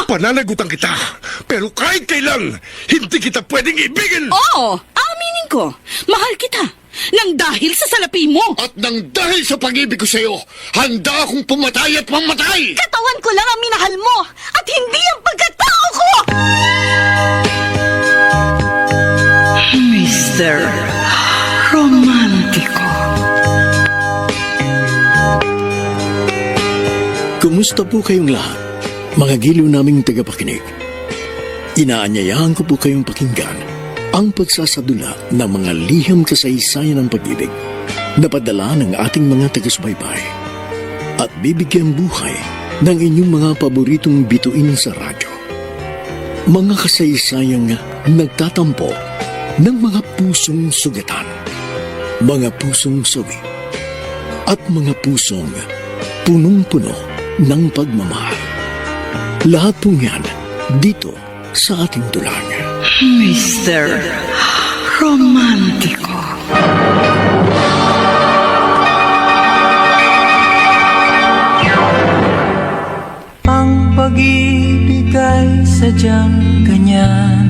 Pananagutan kita, pero kahit kailan, hindi kita pwedeng ibigin! Oo, aminin ko. Mahal kita. Nang dahil sa salapi mo. At nang dahil sa pag-ibig ko sa'yo, handa akong pumatay at mamatay! Katawan ko lang ang minahal mo at hindi ang pagkatao ko! Mr. Romantiko. Kumusta po kayong lahat, mga giliw naming tagapakinig? Inaanyayahan ko po kayong pakinggan ang pagsasadula ng mga liham kasaysayan ng pag-ibig na padala ng ating mga taga-subaybay at bibigyan buhay ng inyong mga paboritong bituin sa radyo. Mga kasaysayang nagtatampo ng mga pusong sugatan, mga pusong sawi, at mga pusong punong-puno ng pagmamahal. Lahat pong yan dito sa ating dulang. Mr. Romantiko. Ang pag-ibig ay sadyang ganyan.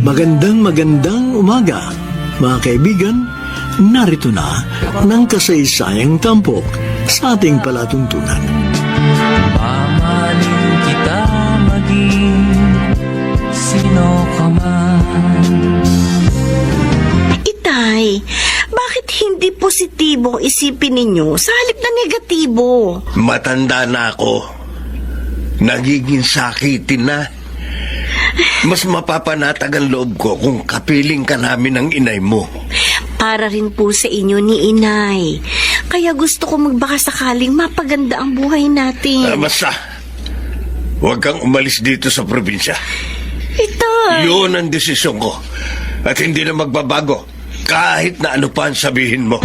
Magandang umaga, mga kaibigan. Narito na ng kasaysayang tampok sa ating palatuntunan. Mamahalin kita maging sino ka man. Itay, bakit hindi positibo isipin ninyo sa halip na negatibo? Matanda na ako. Nagiging sakitin na. Mas mapapanatag ang loob ko kung kapiling ka namin ng inay mo. Para rin po sa inyo ni Inay. Kaya gusto ko magbaka sakaling mapaganda ang buhay natin. Basta, huwag kang umalis dito sa probinsya. Itay! Yun ang desisyon ko. At hindi na magbabago kahit na ano pa ang sabihin mo.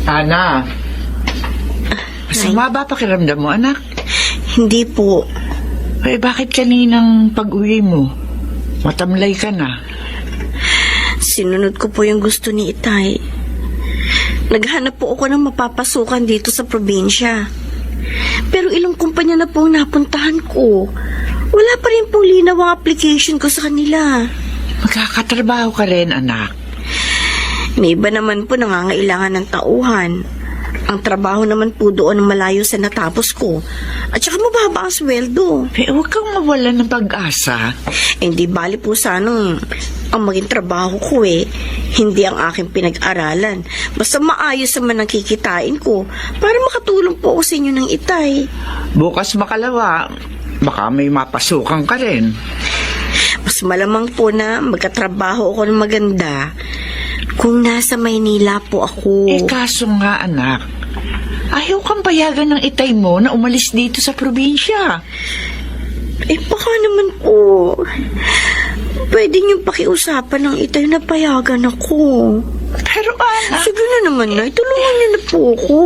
Ana, masama ba pakiramdam mo, anak? Hindi po. Eh, bakit kaninang pag-uwi mo? Matamlay ka na. Sinunod ko po yung gusto ni Itay. Naghanap po ako ng mapapasukan dito sa probinsya. Pero ilang kumpanya na po ang napuntahan ko. Wala pa rin pong linaw ang application ko sa kanila. Magkakatrabaho ka rin, anak. May iba naman po nangangailangan ng tauhan. Ang trabaho naman po doon ang malayo sa natapos ko. At saka mababa ang sweldo. Eh, huwag kang mawalan ng pag-asa. Hindi bali po sanang ang maging trabaho ko hindi ang aking pinag-aralan. Basta maayos naman ang kikitain ko para makatulong po ako sa inyo ng Itay. Bukas makalawa, baka may mapasukan ka rin. Mas malamang po na magkatrabaho ako ng maganda kung nasa Maynila po ako. Eh, kaso nga, anak, ayaw kang payagan ng itay mo na umalis dito sa probinsya. Baka naman po. Pwede niyong pakiusapan ng Itay na payagan ako. Pero, anak... Sige na naman, Nay. Tulungan niyo na po ako.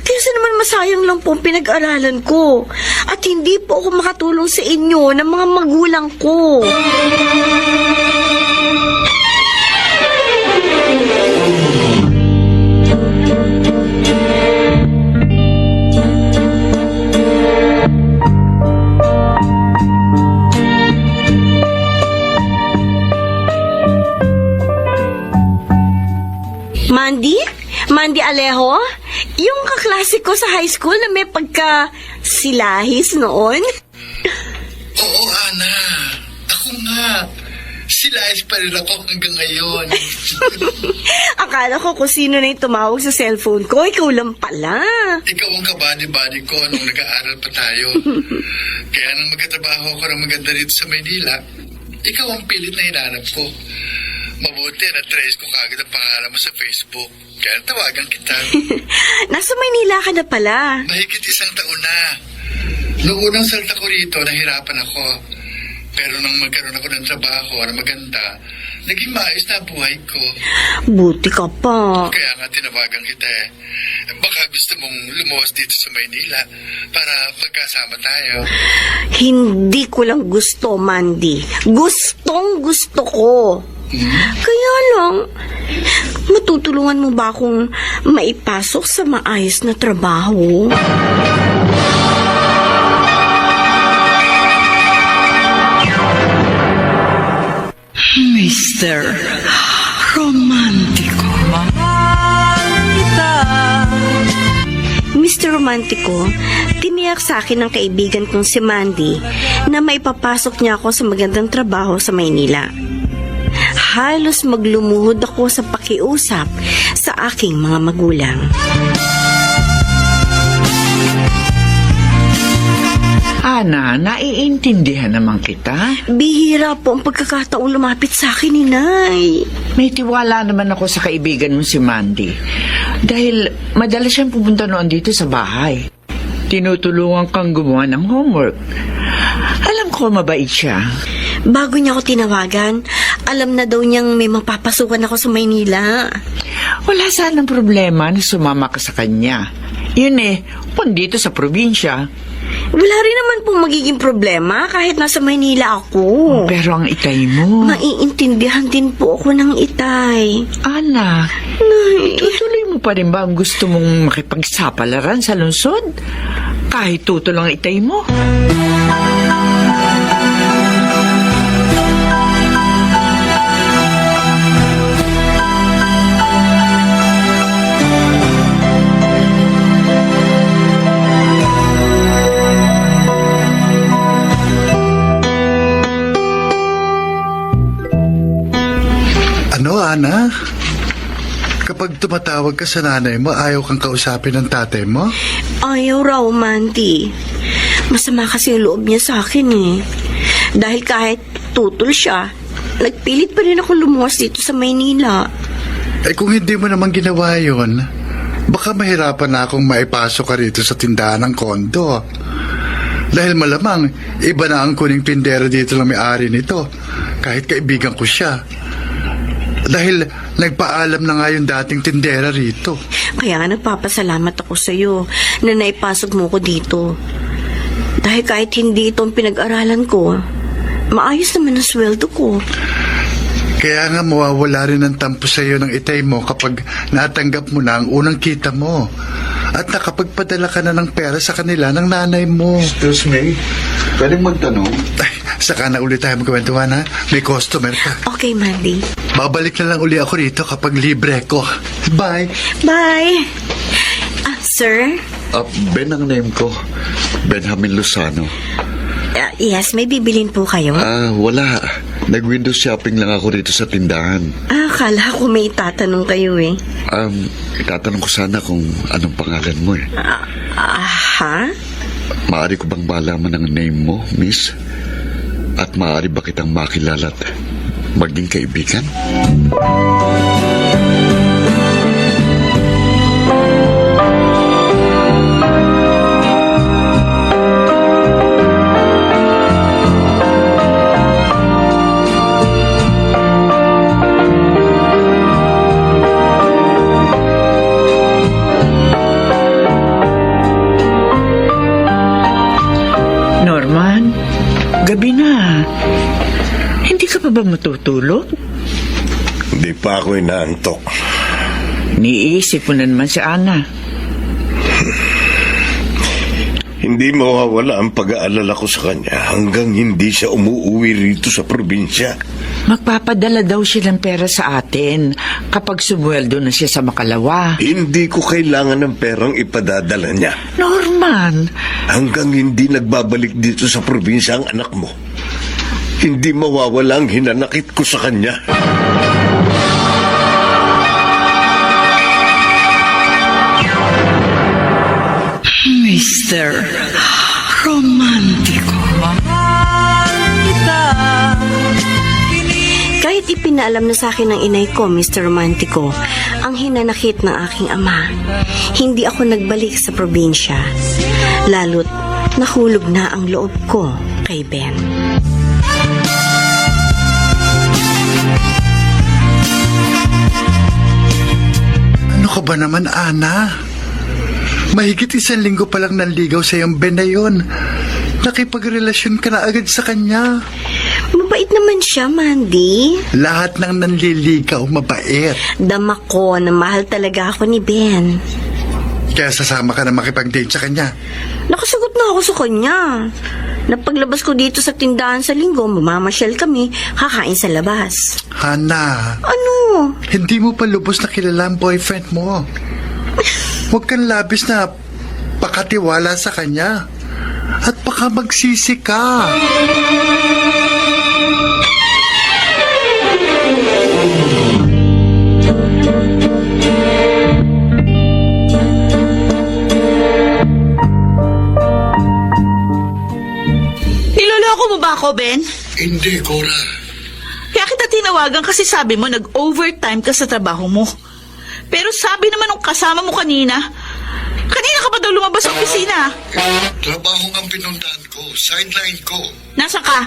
Kaysa naman masayang lang po ang pinag-aralan ko. At hindi po ako makatulong sa inyo ng mga magulang ko. Mandy Alejo? Yung kaklase ko sa high school na may pagka-silahis noon? Oo, Ana. Ako nga. Silahis pa rin ako hanggang ngayon. Akala ko kung sino na yung tumawag sa cellphone ko, ikaw lang pala. Ikaw ang kabady-body ko nung nag-aaral pa tayo. Kaya nang magkatrabaho ko ng maganda dito sa Maynila, ikaw ang pilit na hinanap ko. Mabuti na trace ko kagad ang pangalan mo sa Facebook. Kaya tawagan kita. Nasa Maynila ka na pala. Mahigit isang taon na. Noong unang salta ko rito, nahirapan ako. Pero nang magkaroon ako ng trabaho na maganda, naging maayos na ang buhay ko. Buti ka pa. Kaya nga tinawagan kita eh. Baka gusto mong lumuwas dito sa Maynila para magkasama tayo. Hindi ko lang gusto, Mandy. Gustong gusto ko. Kaya lang, matutulungan mo ba akong maipasok sa maayos na trabaho? Mr. Romantiko. Mr. Romantico, tiniyak sa akin ng kaibigan kong si Mandy na maipapasok niya ako sa magandang trabaho sa Maynila. Halos maglumuhod ako sa pakiusap sa aking mga magulang. Ana, naiintindihan naman kita. Bihira po ang pagkakataong lumapit sa akin ni Nay. May tiwala naman ako sa kaibigan mo si Mandy. Dahil madalas siyang pupunta noon dito sa bahay. Tinutulungan kang gumawa ng homework. Alam ko mabait siya. Bago niya ako tinawagan, alam na daw niyang may mapapasukan ako sa Maynila. Wala sanang problema na sumama ka sa kanya. Yun kung dito sa probinsya. Wala rin naman pong magiging problema kahit nasa Maynila ako. Pero ang itay mo... Maiintindihan din po ako ng itay. Ana, Nay. tutuloy mo pa rin ba ang gusto mong makipagsapalaran sa lungsod? Kahit tutol ang itay mo? Ano, Ana? Kapag tumatawag ka sa nanay mo, ayaw kang kausapin ng tatay mo? Ayaw raw, Mandy. Masama kasi yung loob niya sa akin Dahil kahit tutol siya, nagpilit pa rin ako lumuwas dito sa Maynila. Kung hindi mo naman ginawa yun, baka mahirapan na akong maipasok ka rito sa tindahan ng kondo. Dahil malamang, iba na ang kuning tindera dito ng may-ari nito, kahit kaibigan ko siya. Dahil nagpaalam na nga yung dating tindera rito. Kaya nga nagpapasalamat ako sa iyo na naipasok mo ko dito. Dahil kahit hindi itong pinag-aralan ko, maayos naman ang sweldo ko. Kaya nga mawawala rin ang tampo sa iyo ng itay mo kapag natanggap mo na ang unang kita mo. At nakapagpadala ka na ng pera sa kanila ng nanay mo. Excuse me, pwedeng magtanong? Ay, saka na ulit tayo magkwentuhan, ha? May customer ka. Okay, Mandy. Babalik na lang uli ako rito kapag libre ko. Bye. Bye. Sir? Ben ang name ko. Benjamin Lozano. Yes, may bibilin po kayo. Wala. Nag-window shopping lang ako rito sa tindahan. Akala ko may itatanong kayo Itatanong ko sana kung anong pangalan mo Ha? Maaari ko bang malaman ang name mo, miss? At maaari ba kitang makilala at maging kaibigan? Norman, gabi na. Hindi ka pa ba matutulog? Hindi pa ako inaantok. Niisip mo na naman si Ana. Hindi mawawala ang pag-aalala ko sa kanya hanggang hindi siya umuwi rito sa probinsya. Magpapadala daw siya ng pera sa atin kapag sumweldo na siya sa Makalawa. Hindi ko kailangan ng perang ipadadala niya. Norman, Hanggang hindi nagbabalik dito sa probinsya ang anak mo, hindi mawawala ang hinanakit ko sa kanya. Mr. Romantiko. Kahit ipinaalam na sa akin ng inay ko, Mr. Romantico, ang hinanakit ng aking ama, hindi ako nagbalik sa probinsya. Lalo't nahulog na ang loob ko kay Ben. Ano ka ba naman, Ana? Mahigit 1 linggo pa lang nanligaw sa iyong Ben na yun. Nakipagrelasyon ka na agad sa kanya. Mabait naman siya, Mandy. Lahat ng nanliligaw mabait. Dama ko na mahal talaga ako ni Ben. Kaya sasama ka na makipag-date sa kanya. Nakasagot na ako sa kanya. Napaglabas ko dito sa tindahan sa linggo, mamamasyal kami, kakain sa labas. Hana, Ano? hindi mo pa lubos na kilala ang boyfriend mo. Huwag kang labis na pakatiwala sa kanya. At baka magsisi ka. Niloloko mo ba ako, Ben? Hindi, Cora. Kaya kita tinawagan kasi sabi mo nag-overtime ka sa trabaho mo. Pero sabi naman ng kasama mo kanina ka pa daw lumabas sa opisina. Trabaho ang pinuntahan ko. Sideline ko. Nasaan ka?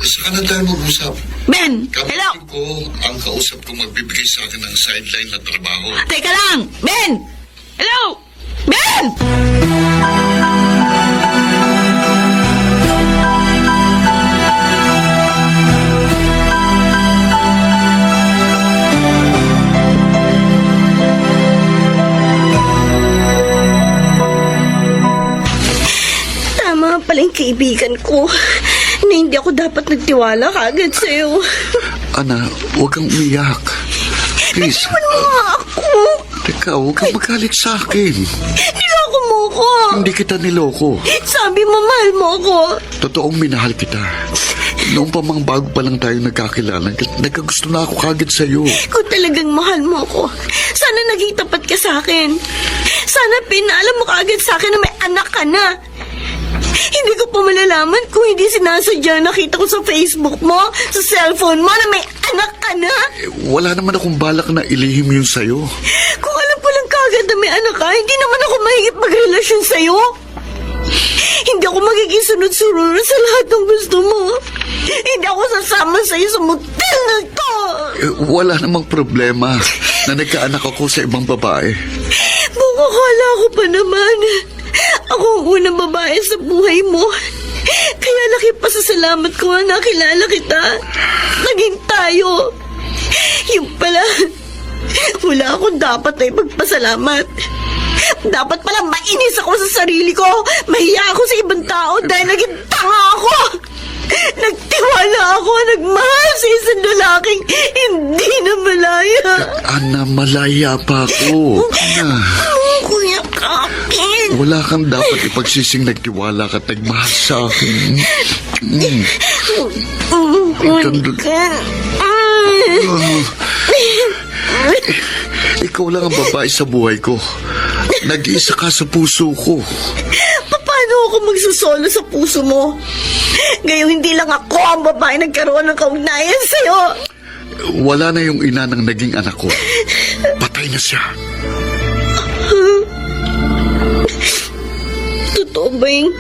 Saan na tayo mag-usap? Ben, hello? Kapatid ko ang kausap ko magbibigay sa akin ng sideline na trabaho. Teka lang! Ben! Hello! Ben! Tama pala yung kaibigan ko na hindi ako dapat nagtiwala kagad sa'yo. Ana, huwag kang umiyak. Please. Ano nga ako? Teka, huwag kang magalit sa akin. Niloko mo ko. Hindi kita niloko. Sabi mo mahal mo ako. Totoong minahal kita. Noong pa mang bago pa lang tayo nagkakilala, nagkagusto na ako kagad sa'yo. Kung talagang mahal mo ako, sana naging tapat ka sa akin. Sana pinaalam mo kaagad sa akin na may anak ka na. Hindi ko pa malalaman kung hindi sinasadya nakita ko sa Facebook mo, sa cellphone mo na may anak ka na. Wala naman akong balak na ilihim yun sa'yo. Kung alam ko lang kaagad na may anak ka, hindi naman ako mahigit magrelasyon sa'yo. Hindi ako magiging sunod-sunod sa lahat ng gusto mo. Hindi ako sasama sa'yo sa motel na to. Wala namang problema na nagkaanak ako sa ibang babae. Bukakala ko pa naman. Ako ang unang babae sa buhay mo. Kaya laki pa sa salamat ko na nakilala kita. Naging tayo. Yung pala, wala akong dapat na ipagpasalamat. Dapat pala mainis ako sa sarili ko. Mahiya ako sa ibang tao dahil naging tanga ako. Nagtiwala ako, nagmahal sa isang lalaking hindi na malaya. Ana, malaya pa ako. Ana, Kuya Kapit. wala kang dapat ipagsising nagtiwala ka at nagmahal sa akin. Ikaw lang ang babae sa buhay ko. Nag-iisa ka sa puso ko. Paano ako magsusolo sa puso mo? Ngayong hindi lang ako ang babae nagkaroon ng kaugnayan sa'yo. Wala na yung ina ng naging anak ko. Patay na siya. Totoo ba yung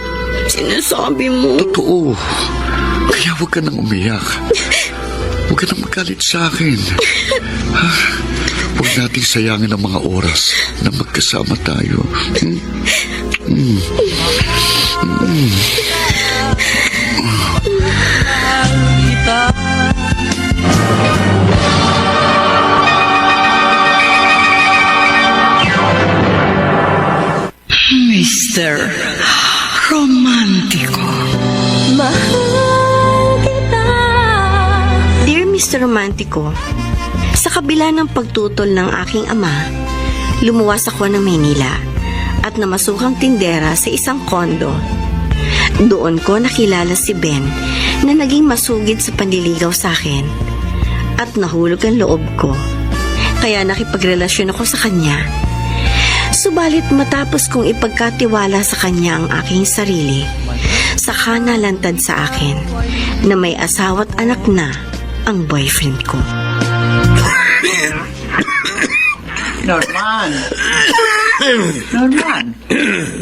sinasabi mo? Totoo. Kaya huwag ka nang umiyak. Huwag ka nang magalit sa akin. Ha? Huwag nating sayangin ang mga oras na magkasama tayo. Mr. Romantico. Dear Mr. Romantico, sa kabila ng pagtutol ng aking ama, lumuwas ako ng Maynila at namasukang tindera sa isang kondo. Doon ko nakilala si Ben na naging masugid sa panliligaw sa akin at nahulog ang loob ko. Kaya nakipagrelasyon ako sa kanya. Subalit matapos kong ipagkatiwala sa kanya ang aking sarili, saka nalantad sa akin na may asawa't anak na ang boyfriend ko. Norman. Norman.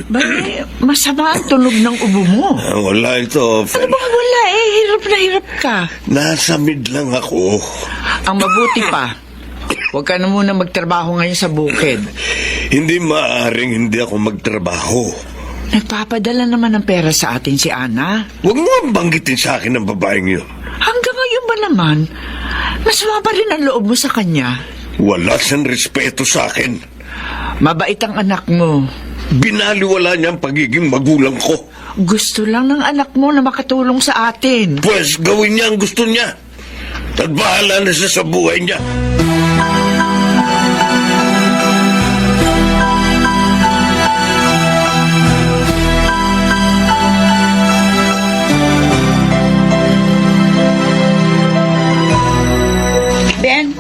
Bakit masama ang tunog ng ubo mo? Wala ito. Ano bang wala eh? Hirap na hirap ka. Nasa mid lang ako. Ang mabuti pa, Huwag ka na muna magtrabaho ngayon sa bukid. Hindi maaaring hindi ako magtrabaho. Nagpapadala naman ng pera sa atin si Ana. Huwag mo ang banggitin sa akin ng babaeng yun. Hanggang ngayon ba naman, masama pa rin ang loob mo sa kanya? Wala siyang respeto sa akin. Mabait ang anak mo. Binaliwala niya ang pagiging magulang ko. Gusto lang ng anak mo na makatulong sa atin. Pues gawin niya ang gusto niya. At bahala na siya sa buhay niya. Ben,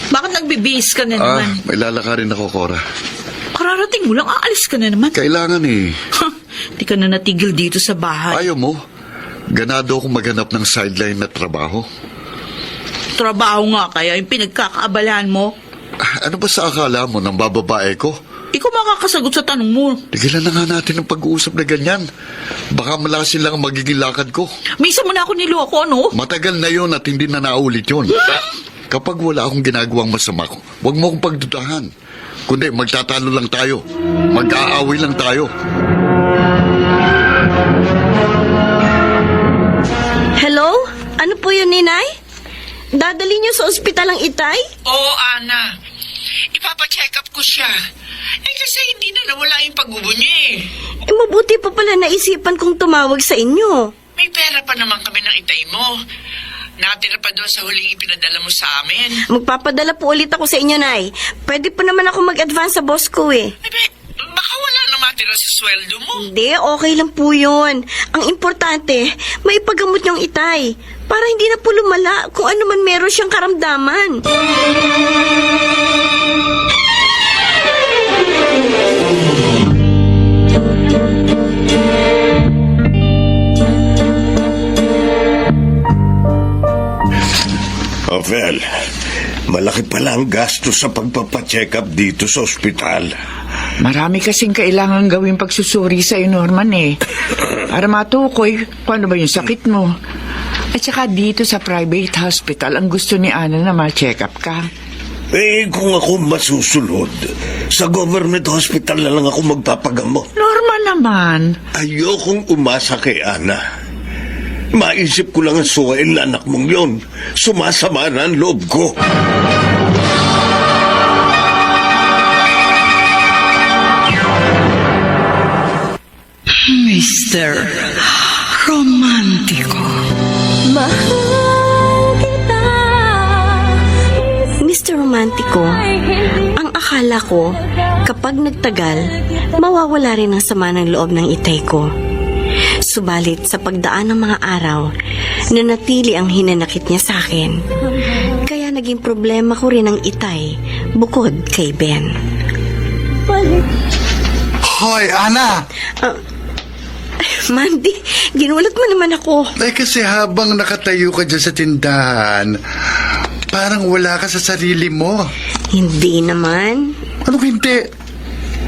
bakit nagbibihis ka na naman? May lalakarin ako, Cora. Kararating mo lang, aalis ka na naman. Kailangan eh. Di ka na natigil dito sa bahay. Ayaw mo? Ganado akong maghanap ng sideline na trabaho. Trabaho nga kaya yung pinagkakaabalahan mo. Ano ba sa akala mo ng bababae ko? Ikaw makakasagot sa tanong mo. Tigilan na nga natin ang pag-uusap na ganyan. Baka malasin lang ang magiging lakad ko. Minsan mo na ako niloko, ano? Matagal na yon at hindi na naulit yun. Kapag wala akong ginagawang masama ko, huwag mo akong pagdudahan. Kundi magtatalo lang tayo. Mag-aaway lang tayo. Hello? Ano po yun, Ninay? Dadali niyo sa ospital ang Itay? Oo, Ana. Ipapacheck up ko siya. Kasi hindi na nawala yung paggubo niya eh. Mabuti pa pala naisipan kong tumawag sa inyo. May pera pa naman kami ng itay mo. Natira pa doon sa huling ipinadala mo sa amin. Magpapadala po ulit ako sa inyo, Nay. Pwede pa naman ako mag-advance sa boss ko eh. Baka wala na matira sa sweldo mo. Hindi, okay lang po yun. Ang importante, maipagamot niyong Itay. Para hindi na po lumala kung ano man meron siyang karamdaman. Well, malaki pala ang gastos sa pagpapacheck up dito sa ospital. Marami kasing kailangan gawing pagsusuri sa'yo, Norman eh. Para matukoy kung ano ba yung sakit mo. At saka dito sa private hospital, ang gusto ni Ana na ma-check up ka. Eh, kung ako masusunod, sa government hospital na lang ako magpapagamot. Norman naman. Ayokong umasa kay Ana. Maisip ko lang ang suwain na anak mong yon. Sumasama na ang loob ko. Mr. Romantico. Mr. Romantico, ang akala ko, kapag nagtagal, mawawala rin ang sama ng loob ng Itay ko. Subalit sa pagdaan ng mga araw, nanatili ang hinanakit niya sa akin. Kaya naging problema ko rin ang Itay, bukod kay Ben. Hoy, Ana! Mandy, ginulat mo naman ako. Ay kasi habang nakatayo ka dyan sa tindahan, parang wala ka sa sarili mo. Hindi naman. Anong hindi?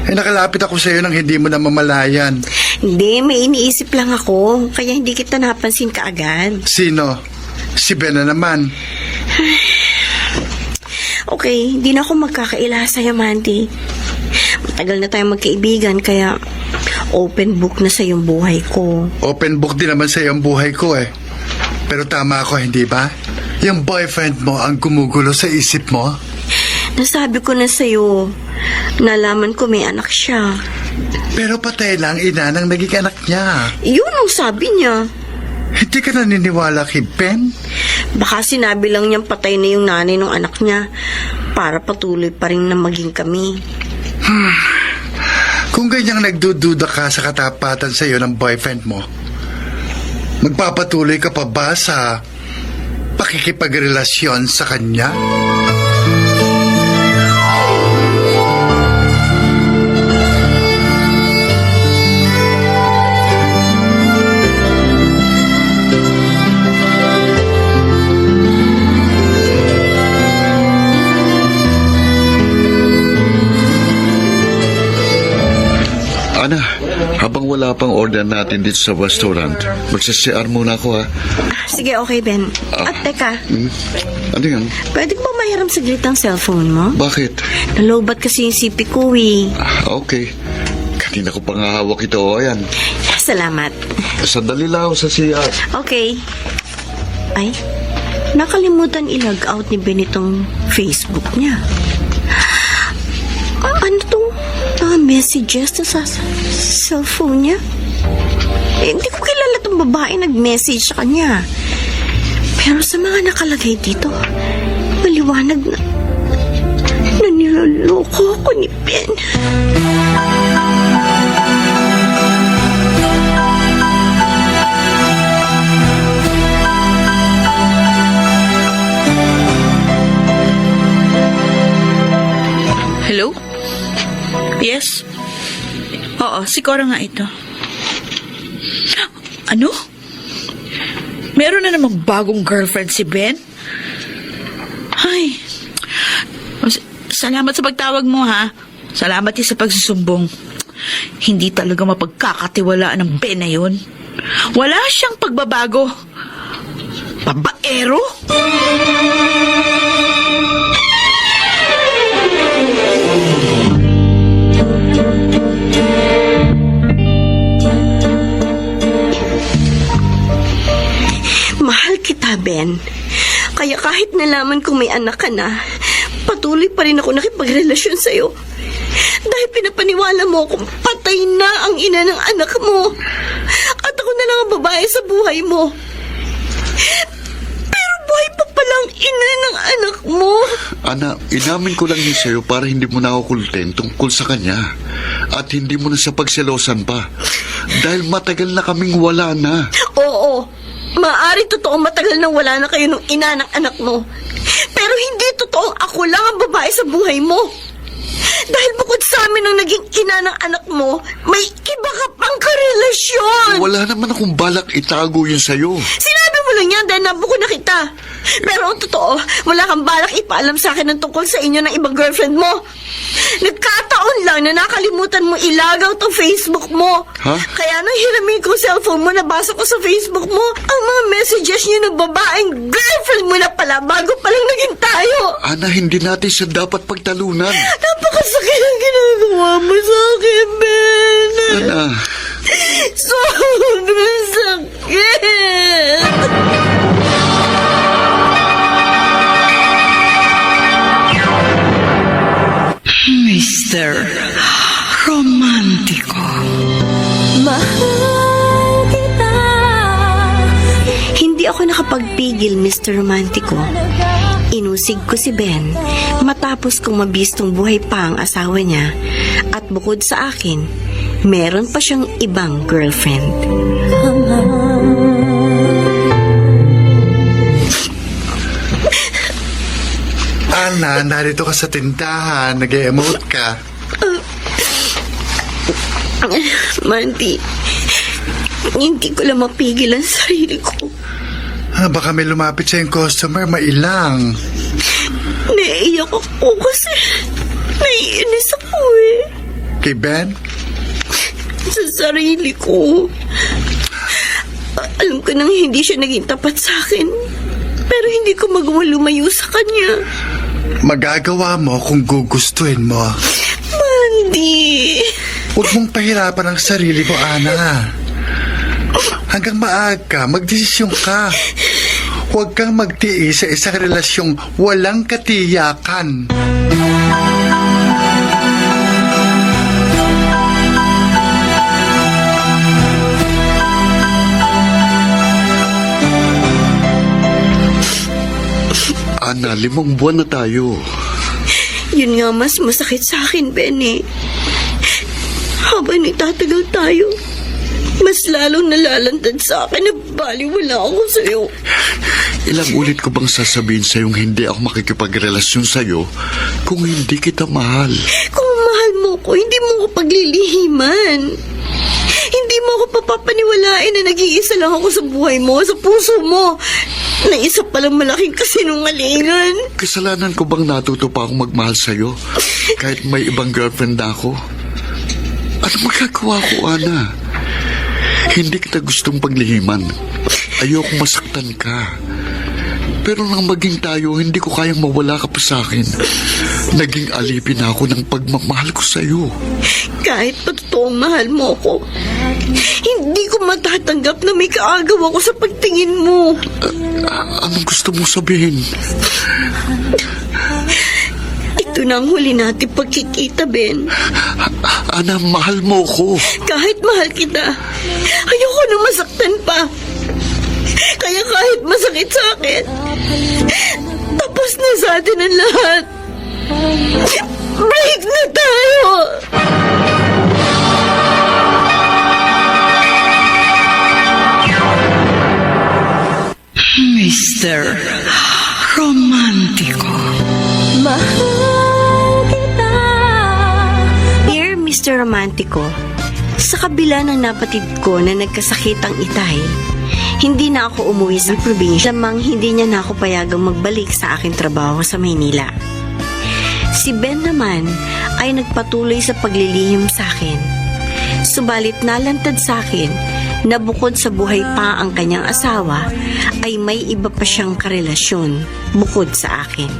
Nakalapit ako sa iyo nang hindi mo na mamalayan. Hindi, may iniisip lang ako. Kaya hindi kita napansin kaagad. Sino? Si Ben na naman. Okay, hindi na ako magkakaila sa'yo, Mandy. Matagal na tayong magkaibigan, kaya open book na sa yung buhay ko. Open book din naman sa iyo ang buhay ko eh. Pero tama ako, hindi ba? Yung boyfriend mo ang gumugulo sa isip mo. Nasabi ko na sa'yo, nalaman ko may anak siya. Pero patay lang ina ng naging anak niya. Yun ang sabi niya. Hindi ka naniniwala kay Ben? Baka sinabi lang niyang patay na yung nanay ng anak niya para patuloy pa rin na maging kami. Kung ganyang nagdududa ka sa katapatan sa iyo ng boyfriend mo, magpapatuloy ka pa ba sa pakikipagrelasyon sa kanya? wala pang order natin dito sa restaurant. Magsa-CR muna ako, ha? Sige, okay, Ben. At teka, Ano yan? pwede ko ba mahiram saglit ang cellphone mo? Bakit? Nalobat kasi yung CP ko eh. Okay. Kanina ko pang hawak ito. O, ayan. Salamat. Sandali lang ako sa CR. Okay. Ay, nakalimutan i-log out ni Ben itong Facebook niya. Ano tong mga messages na sa cellphone niya? Hindi ko kilala tong babae nag-message sa kanya. Pero sa mga nakalagay dito, maliwanag na niloloko ako ni Ben. Hello? Yes? Oo, si Cora nga ito. Ano? Meron na namang bagong girlfriend si Ben? Ay. Salamat sa pagtawag mo, ha? Salamat din sa pagsusumbong. Hindi talaga mapagkakatiwalaan ng Ben na yun. Wala siyang pagbabago. Babaero? Mahal kita, Ben. Kaya kahit nalaman kong may anak ka na, patuloy pa rin ako nakipagrelasyon sa'yo. Dahil pinapaniwala mo akong patay na ang ina ng anak mo. At ako na lang ang babae sa buhay mo. Pero buhay pa palang ina ng anak mo. Ana, inamin ko lang yun sa'yo para hindi mo na ako kultin tungkol sa kanya. At hindi mo na siya pagselosan pa. Dahil matagal na kaming wala na. Oo, maaari totoong matagal nang wala na kayo nung ina ng anak mo. Pero hindi totoong ako lang ang babae sa buhay mo. Dahil bukod sa amin ang naging ina ng anak mo, may iba ka pang karelasyon. Wala naman akong balak itago yun sa'yo. Sinabi mo lang yan dahil nabuko na kita. Pero ang totoo, wala kang balak ipaalam sa akin ng tungkol sa inyo ng ibang girlfriend mo. Nagkataon lang na nakalimutan mo ilagaw tong Facebook mo. Ha? Kaya nang hiramin ko cellphone mo, nabasa ko sa Facebook mo ang mga messages niyo ng babaeng girlfriend mo na pala bago palang naging tayo. Ana, hindi natin siya dapat pagtalunan. Napakasakit ang ginagawa mo sa akin, Ben. Ana, Sobrang sakit. Mr. Romantico. Mahal kita. Hindi ako nakapagpigil, Mr. Romantico. Inusig ko si Ben matapos kong mabistong buhay pa ang asawa niya. At bukod sa akin, meron pa siyang ibang girlfriend. Ana, narito ka sa tindahan. Nag-emote ka. Mandy, hindi ko lang mapigil ang sarili ko. Baka may lumapit sa yung customer, mailang. Naiiyak ako kasi naiinis ako eh. Kay Ben? Sa sarili ko. Alam ko nang hindi siya naging tapat sa akin. Pero hindi ko magawa lumayo sa kanya. Magagawa mo kung gugustuhin mo. Mandy. Huwag mong pahirapan ang sarili mo, Ana. Hanggang maaga, magdesisyon ka. Huwag kang magtiis sa isang relasyong walang katiyakan. Ana, 5 buwan na tayo. Yun nga mas masakit sa akin, Benny. Habang itatagal tayo, mas lalong nalalantad sa akin na baliwala ako sa'yo. Ilang ulit ko bang sasabihin sa'yong hindi ako makikipagrelasyon sa'yo kung hindi kita mahal? Kung mahal mo ko, hindi mo ko paglilihiman. Hindi mo ako papapaniwalain na nag-iisa lang ako sa buhay mo, sa puso mo. Na isa palang malaking kasinungalingan. Kasalanan ko bang natuto pa akong magmahal sa'yo kahit may ibang girlfriend na ako? Ano magagawa ko, Ana? Hindi kita gustong paglihiman. Ayokong masaktan ka. Pero nang maging tayo, hindi ko kayang mawala ka pa sa akin. Naging alipin ako ng pagmamahal ko sa'yo. Kahit totoong mahal mo ko, hindi ko matatanggap na may kaagaw ako sa pagtingin mo. Anong gusto mo sabihin? Ito na ang huli natin pagkikita, Ben. Ana, mahal mo ko. Kahit mahal kita, ayoko na masaktan pa. Kaya kahit masakit sa akin, tapos na sa atin ang lahat. Break na tayo! Mr. Romantico. Dear Mr. Romantico, sa kabila ng napatid ko na nagkasakit ang Itay, hindi na ako umuwi sa probinsya, lamang hindi niya na ako payagang magbalik sa aking trabaho sa Maynila. Si Ben naman ay nagpatuloy sa paglilihim sa akin. Subalit nalantad sa akin na bukod sa buhay pa ang kanyang asawa, ay may iba pa siyang karelasyon bukod sa akin.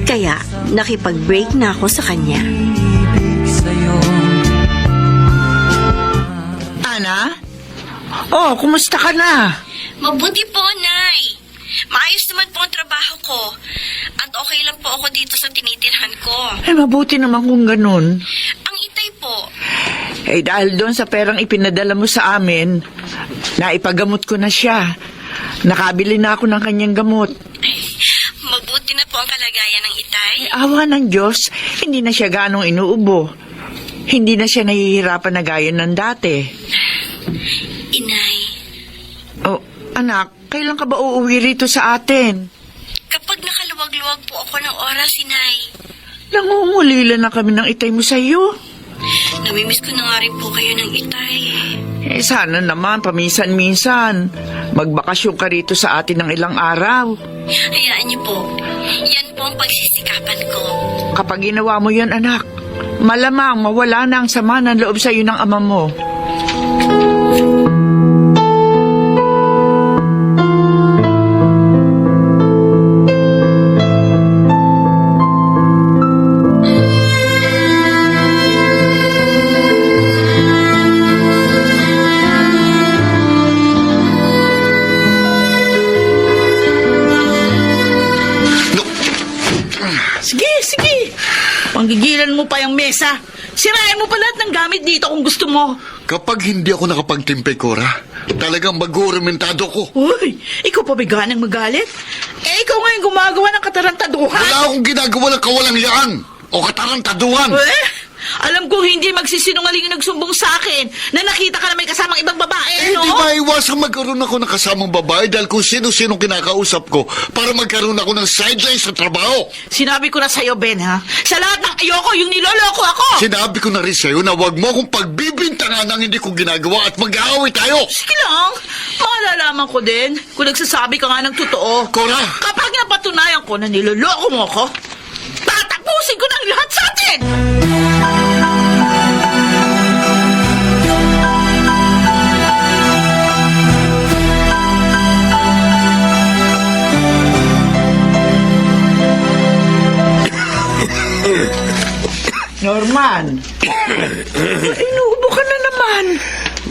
Kaya nakipag-break na ako sa kanya. Ibig sa'yo. Ana? Oh, kumusta ka na? Mabuti po, Nay. Maayos naman po ang trabaho ko. At okay lang po ako dito sa tinitirhan ko. Mabuti naman kung ganun. Ang Itay po, Dahil doon sa perang ipinadala mo sa amin, naipagamot ko na siya. Nakabili na ako ng kanyang gamot. mabuti na po ang kalagayan ng Itay. Awa ng Diyos, hindi na siya ganong inuubo. Hindi na siya nahihirapan na gaya ng dati. Inay, Oh, anak, kailan ka ba uuwi rito sa atin? kapag nakaluwag-luwag po ako ng oras, Inay, Nangungulila na kami ng Itay mo sa iyo. namimiss ko na nga rin po kayo ng Itay. Sana naman, paminsan-minsan, magbakasyon ka rito sa atin ng ilang araw. Hayaan niyo po, yan po ang pagsisikapan ko. Kapag ginawa mo yan, anak, malamang mawala na ang sama ng loob sa iyo ng ama mo. Sige, sige. Panggigilan mo pa yung mesa. Sirayan mo pa lahat ng gamit dito kung gusto mo. Kapag hindi ako nakapagtimpe, Cora, talagang mag-uuramentado ko. Uy, ikaw pa biganang magalit? Ikaw ngayon gumagawa ng katarantaduhan. Wala akong ginagawa ng kawalangyaan o katarantaduhan. Alam kong hindi magsisinungaling yung nagsumbong sa akin na nakita ka na may kasamang ibang babae, no? Hindi maiwasang magkaroon ako ng kasamang babae dahil kung sino-sino kinakausap ko para magkaroon ako ng sideline sa trabaho. Sinabi ko na sa'yo, Ben, ha? Sa lahat ng ayoko, yung niloloko ako! Sinabi ko na rin sa'yo na huwag mo akong pagbibintangan ng hindi ko ginagawa at mag-aaway tayo. Sige lang, malalaman ko din kung nagsasabi ka nga ng totoo. Cora! Kapag napatunayan ko na niloloko mo ako, tatapusin ko ng lahat sa atin! Norman, inuubo ka na naman.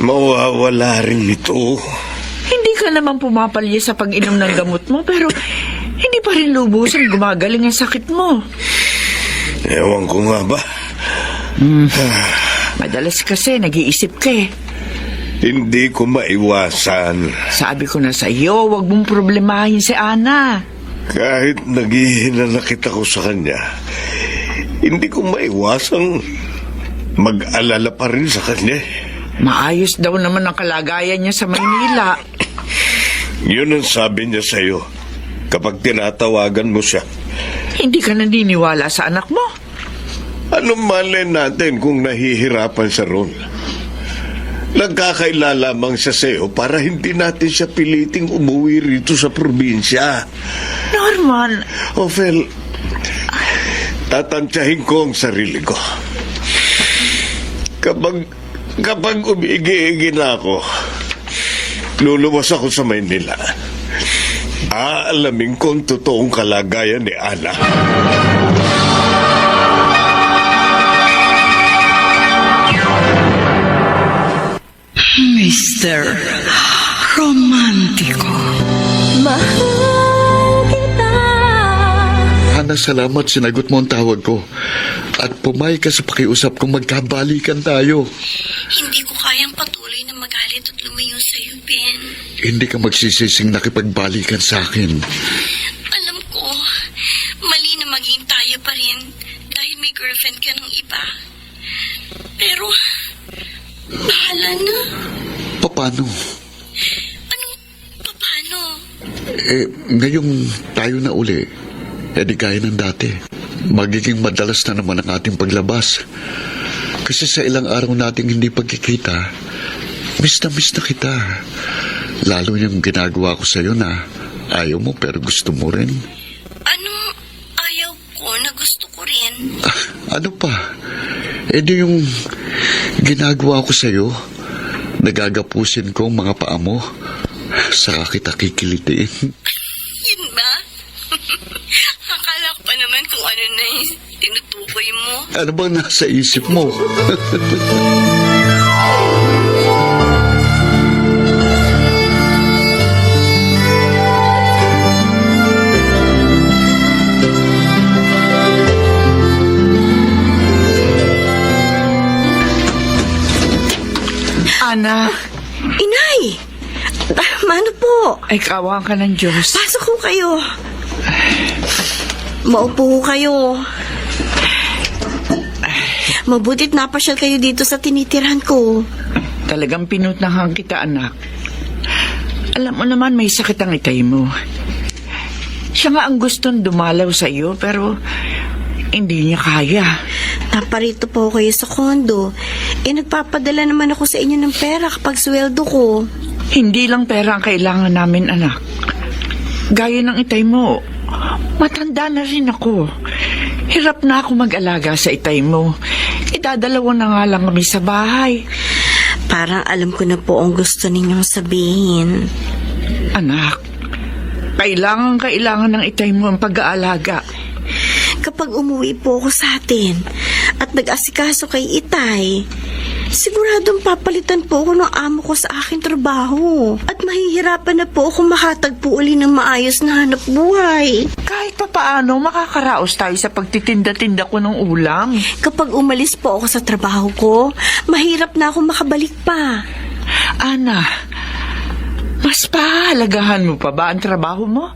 Mawawala rin ito. Hindi ka naman pumapalya sa pag-inom ng gamot mo, pero hindi pa rin lubusan gumagaling ang sakit mo. Ewan ko nga ba. Madalas kasi nag-iisip ka eh. Hindi ko maiwasan. Sabi ko na sa iyo, huwag mong problemahin si Ana. Kahit naghihinanakit ako sa kanya, hindi ko maiwasang mag-alala pa rin sa kanya. Maayos daw naman ang kalagayan niya sa Maynila. Yun ang sabi niya sa'yo kapag tinatawagan mo siya. Hindi ka naniniwala sa anak mo. Ano malay natin kung nahihirapan siya ron? Nagkakaila lamang siya sa'yo para hindi natin siya piliting umuwi rito sa probinsya. Norman, Ophel, tatantyahin ko ang sarili ko. Kapag Kapag umigi-igi na ako, luluwas ako sa Maynila. Aalamin ko ang totoong kalagayan ni Ana. Mr. Romantico. Ana, salamat sinagot mo ang tawag ko. At pumayag ka sa pakiusap kung magkabalikan tayo. Hindi ko kayang patuloy na magalit at lumayo sa'yo, Ben. Hindi ka magsisising nakipagbalikan sa akin. Alam ko, mali na maging tayo pa rin dahil may girlfriend ka ng iba. Pero, bahala na. Paano? Paano? Ngayong tayo na uli, di gaya ng dati. Magiging madalas na naman ang ating paglabas. Kasi sa ilang araw nating hindi pagkikita, miss na kita. Lalo yung ginagawa ko sa'yo na ayaw mo pero gusto mo rin. Anong ayaw ko na gusto ko rin? Ano pa? Di yung ginagawa ko sa'yo, nagagapusin ko ang mga paa mo. Saka kita kikilitiin. Yun ba? Akala ko pa naman kung ano na yung tinutukoy mo. Ano bang nasa isip mo? Ana, Inay! Mano po? ay kaawaan ka ng Diyos. Pasok ko kayo. Maupo ko kayo. Mabutit napasyal kayo dito sa tinitirahan ko. Talagang pinuntahan kita, anak. Alam mo naman may sakit ang itay mo. Siya nga ang gustong dumalaw sa iyo pero hindi niya kaya. Naparito po kayo sa kondo. Nagpapadala naman ako sa inyo ng pera kapag sweldo ko. Hindi lang pera ang kailangan namin, anak. Gaya ng itay mo, matanda na rin ako. Hirap na ako mag-alaga sa itay mo. Idadalawa na nga lang kami sa bahay. Parang alam ko na po ang gusto ninyong sabihin. Anak, kailangan ng itay mo ang pag-aalaga. Kapag umuwi po ako sa atin at nag-asikaso kay Itay, siguradong papalitan po ako ng amo ko sa aking trabaho at mahihirapan na po ako makatagpo uli ng maayos na hanap buhay. Kahit pa paano, makakaraos tayo sa pagtitinda-tinda ko ng ulam. Kapag umalis po ako sa trabaho ko, mahirap na ako makabalik pa. Ana, mas pahalagahan mo pa ba ang trabaho mo?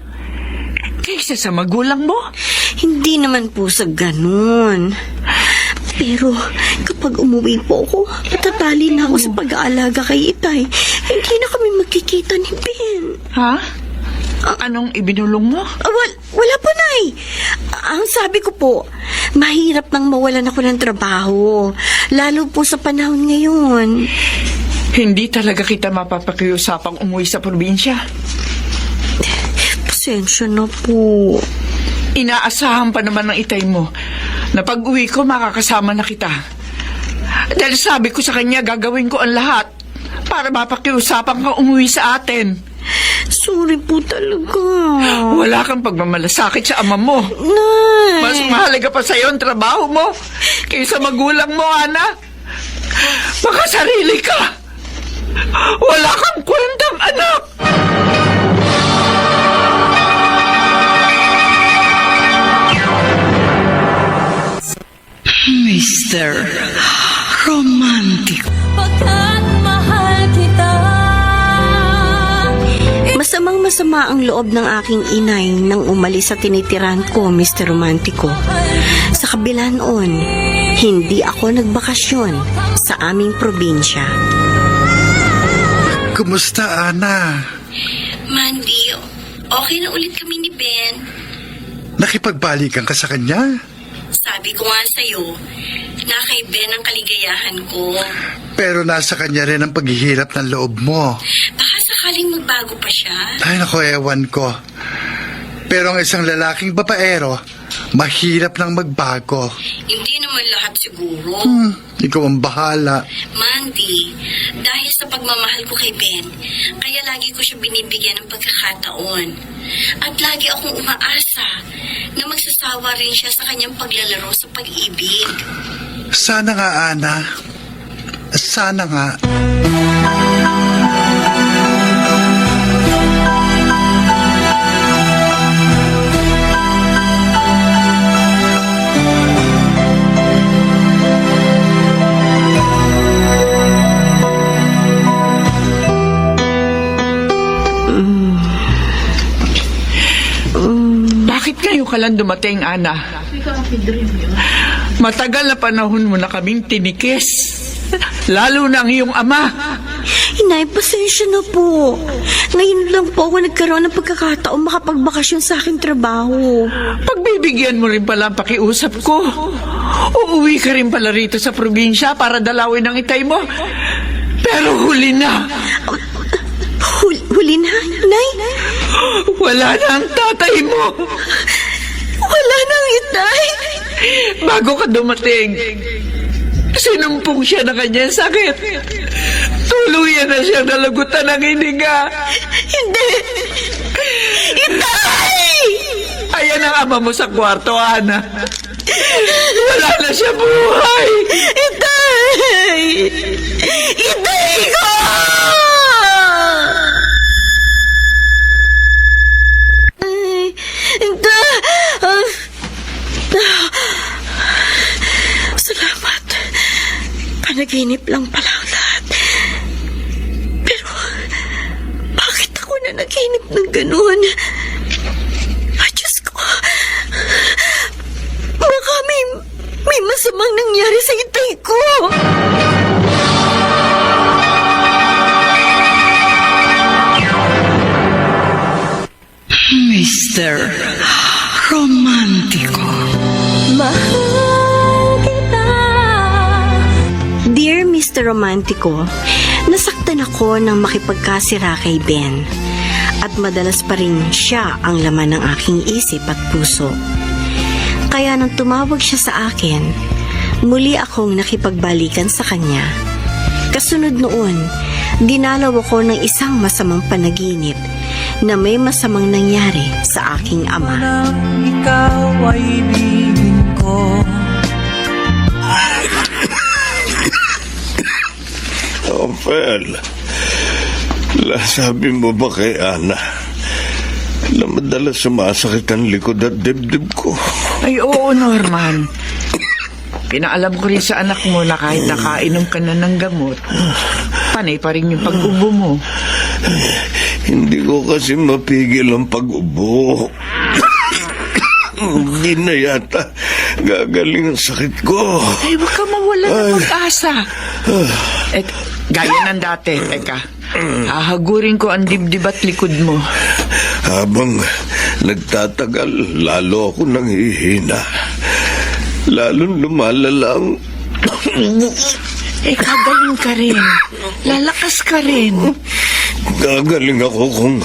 Kaysa sa magulang mo? Hindi naman po sa ganun. Pero kapag umuwi po ako, natatali na ako sa pag-aalaga kay Itay. Hindi na kami magkikita ni Ben. Ha? Anong ibinulong mo? Wala po, Nay. Ang sabi ko po, mahirap nang mawalan ako ng trabaho. Lalo po sa panahon ngayon. Hindi talaga kita mapapakiusapang umuwi sa probinsya. Pasensya na po. Inaasahan pa naman ng itay mo na pag-uwi ko makakasama na kita. Dahil sabi ko sa kanya gagawin ko ang lahat para mapakiusapan kang umuwi sa atin. Sorry po talaga. Wala kang pagmamalasakit sa ama mo. Nay. Mas mahalaga pa sa'yo ang trabaho mo kaysa magulang mo, Ana. Makasarili ka. Wala kang kwentang anak. Mr. Romantico. Pagkat mahal kita. Masamang-masama ang loob ng aking inay nang umalis sa tinitirahan ko, Mr. Romantico. Sa kabila noon, hindi ako nagbakasyon sa aming probinsya. Kumusta, Ana? Mandy, okay na ulit kami ni Ben. Nakipagbalikan ka sa kanya? Sabi ko nga sa'yo, na kay Ben ang kaligayahan ko. Pero nasa kanya rin ang paghihirap ng loob mo. Baka sakaling magbago pa siya. Ay, naku, ewan ko. Pero ang isang lalaking babaero, Mahirap lang magbago. Hindi naman lahat siguro. Ikaw ang bahala. Mandy, dahil sa pagmamahal ko kay Ben, kaya lagi ko siya binibigyan ng pagkakataon. At lagi akong umaasa na magsasawa rin siya sa kanyang paglalaro sa pag-ibig. Sana nga, Ana. Sana nga. Bakit ngayon ka lang dumating, Ana? Matagal na panahon mo na kaming tinikis. Lalo na ang iyong ama. Inay, pasensya na po. Ngayon lang po ako nagkaroon ng pagkakataon makapagbakasyon sa aking trabaho. Pagbibigyan mo rin pala ang pakiusap ko. Uuwi ka rin pala rito sa probinsya para dalawin ang itay mo. Pero huli na. Huli na, Nay? Wala na ang tatay mo. Wala nang itay. Bago ka dumating, sinumpong siya ng kanyang sakit. Tuluyan na siya nalagutan ng hininga. Hindi. Itay! Ayan ang ama mo sa kwarto, Ana. Wala na siya buhay. Itay! Itay ko! Ay, salamat. Panaginip lang pala ang lahat. Pero, bakit ako na naginip ng ganun? Ay, Diyos ko. Baka may masamang nangyari sa itay ko. Mr. Romantico. Mahal kita. Dear Mr. Romantico, nasaktan ako nang makipagkasira kay Ben. At madalas pa rin siya ang laman ng aking isip at puso. Kaya nang tumawag siya sa akin, muli akong nakipagbalikan sa kanya. Kasunod noon, dinalaw ako ng isang masamang panaginip na may masamang nangyari sa aking ama. Nang ikaw ay ibigin ko. Fel, sabi mo ba kay Ana na madalas sumasakit ang likod at dibdib ko? Ay, oo, Norman. Pinaalam ko rin sa anak mo na kahit nakainom ka na ng gamot, panay pa rin yung pag-ubo mo. Hindi ko kasi mapigil ang pag-ubo. Hindi na yata gagaling ang sakit ko. Ay, huwag ka mawala ng pag-asa. Gaya ng dati, teka. Hahagurin ko ang dibdib at likod mo. Habang nagtatagal, lalo ako nanghihina. Lalong lumalalang. Kagaling ka rin. Lalakas ka rin. Gagaling ako kung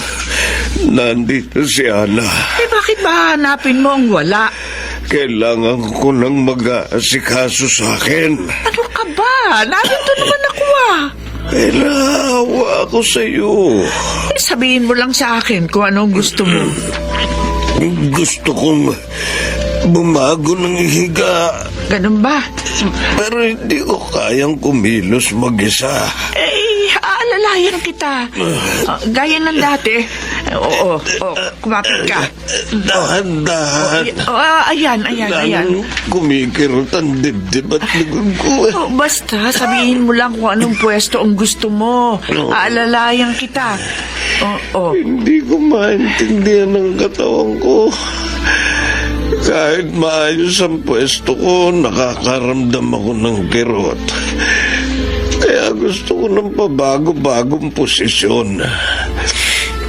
nandito si Ana. Bakit ba hanapin mo ang wala? Kailangan ko nang mag-aasikaso sa akin. Ano ka ba? Narito naman ako Naawa ako sa iyo. Sabihin mo lang sa akin kung anong gusto mo. Gusto kong bumago ng higa. Ganun ba? Pero hindi ko kayang kumilos mag-isa. Aalalayan kita. Gaya ng dati. Oo, kumapit ka. Dahan-dahan. Ayan. Lalong kumikirot ang dibdib at likod ko. Basta, sabihin mo lang kung anong pwesto ang gusto mo. Aalalayan kita. Hindi ko maintindihan ang katawan ko. Kahit maayos ang pwesto ko, nakakaramdam ako ng kirot. Kaya gusto ko ng pabago-bagong posisyon.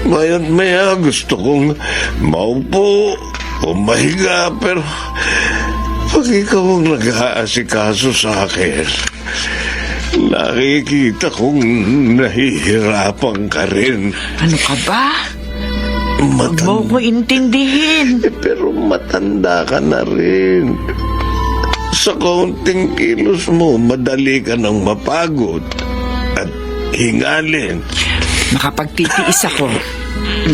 Maya't maya gusto kong maupo o mahiga, pero pag ikaw ang nag-aasikaso sa akin, nakikita kong nahihirapan ka rin. Ano ka ba? Huwag mo ko intindihin. Pero matanda ka na rin. Sa kaunting kilos mo, madali ka nang mapagod at hingalin. Makapagtitiis ako.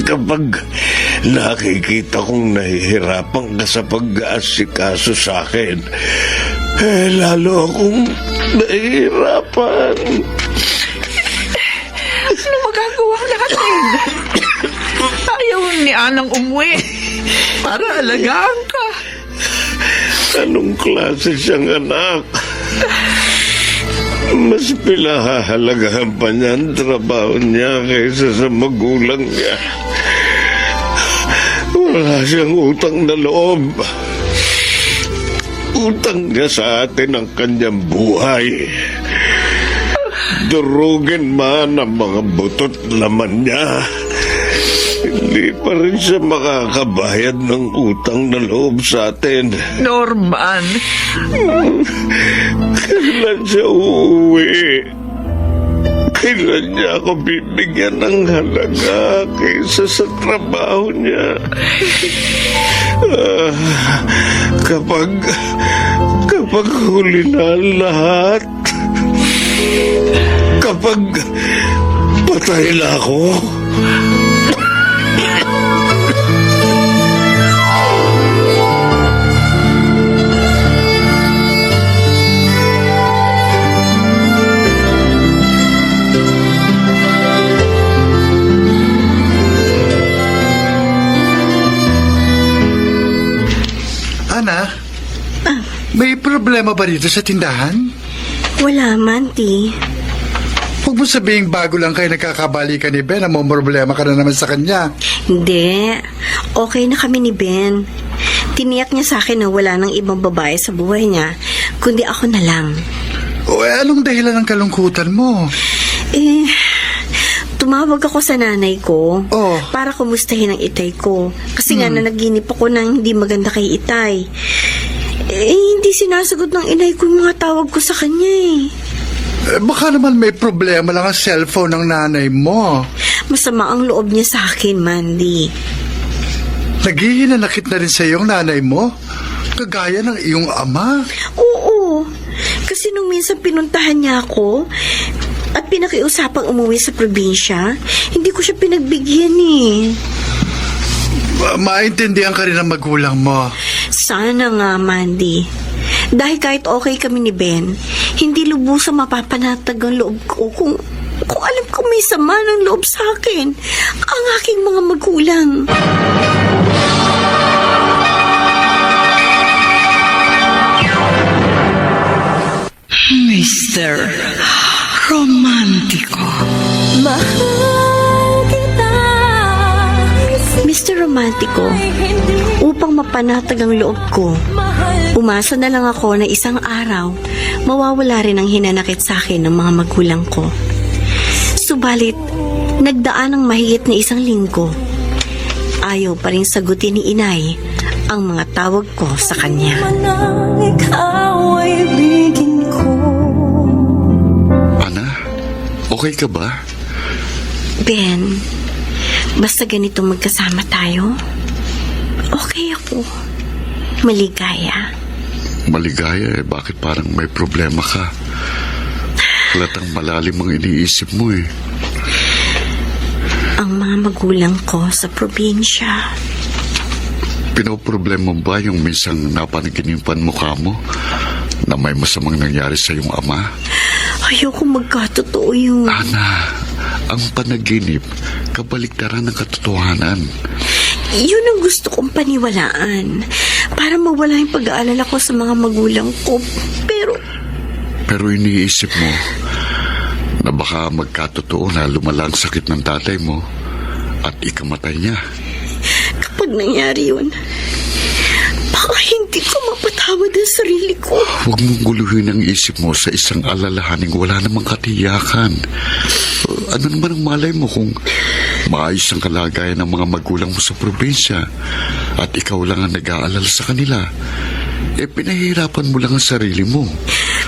Kapag nakikita kong nahihirapan ka sa pag-aasikaso sa akin, lalo akong nahihirapan. Ano magagawa natin? Ayaw ni Anang umuwi para alagaan ka. Anong klase siyang anak? Mas pinahahalagahan pa niya ang trabaho niya kaysa sa magulang niya. Wala siyang utang na loob. Utang niya sa atin ang kanyang buhay. Durugin man ang mga butot laman niya, hindi pa rin siya makakabayad ng utang na loob sa atin. Norman, Kailan siya uuwi? Kailan niya ako bibigyan ng halaga kaysa sa trabaho niya? Kapag huli na ang lahat, kapag patay na ako, Ana, may problema ba dito sa tindahan? Wala, Manti. Huwag mo sabihing bago lang kayo nagkakabalikan ni Ben na may problema ka na naman sa kanya. Hindi. Okay na kami ni Ben. Tiniyak niya sa akin na wala nang ibang babae sa buhay niya, kundi ako na lang. O anong dahilan ng kalungkutan mo? Tumawag ako sa nanay ko Oh. para kumustahin ang itay ko. Kasi nga na naginip ako ng hindi maganda kay itay. Hindi sinasagot ng inay ko yung mga tawag ko sa kanya Baka naman may problema lang ang cellphone ng nanay mo. Masama ang loob niya sa akin, Mandy. Naghihinanakit na rin sa iyong nanay mo? Kagaya ng iyong ama? Oo. Kasi nung minsan pinuntahan niya ako at pinakiusapang umuwi sa probinsya, hindi ko siya pinagbigyan Maintindihan ka rin ang magulang mo. Sana nga, Mandy. Dahil kahit okay kami ni Ben, hindi lubusang mapapanatag ang loob ko kung alam ko may sama ng loob sa akin ang aking mga magulang. Mr. Romantiko. Mahal kita. Mr. Romantico, upang mapanatag ang loob ko, umasa na lang ako na isang araw, mawawala rin ang hinanakit sa akin ng mga magulang ko. Subalit, nagdaan ng mahigit na isang linggo. Ayaw pa rin sagutin ni inay ang mga tawag ko sa kanya. Manang ikaw ay ibigin ko. Ana, okay ka ba? Ben, basta ganito magkasama tayo, okay ako. Maligaya. Maligaya bakit parang may problema ka? Halatang malalim ang iniisip mo Ang mga magulang ko sa probinsya. Pinoproblema ba yung minsan napanaginipan mo ka mo na may masamang nangyari sa iyong ama? Ayoko magkatotoo yun. Ana, ang panaginip, kabaliktaran ng katotohanan. Yun ang gusto kong paniwalaan para mawala yung pag-aalala ko sa mga magulang ko. Pero iniisip mo na baka magkatotoo na lumala ang sakit ng tatay mo at ikamatay niya. kapag nangyari yun, baka hindi ko mapatawad ang sarili ko. Huwag mong guluhin ang isip mo sa isang alalahaning wala namang katiyakan. Ano naman ang malay mo kung maayos ang kalagayan ng mga magulang mo sa probinsya at ikaw lang ang nag-aalala sa kanila? Pinahihirapan mo lang ang sarili mo.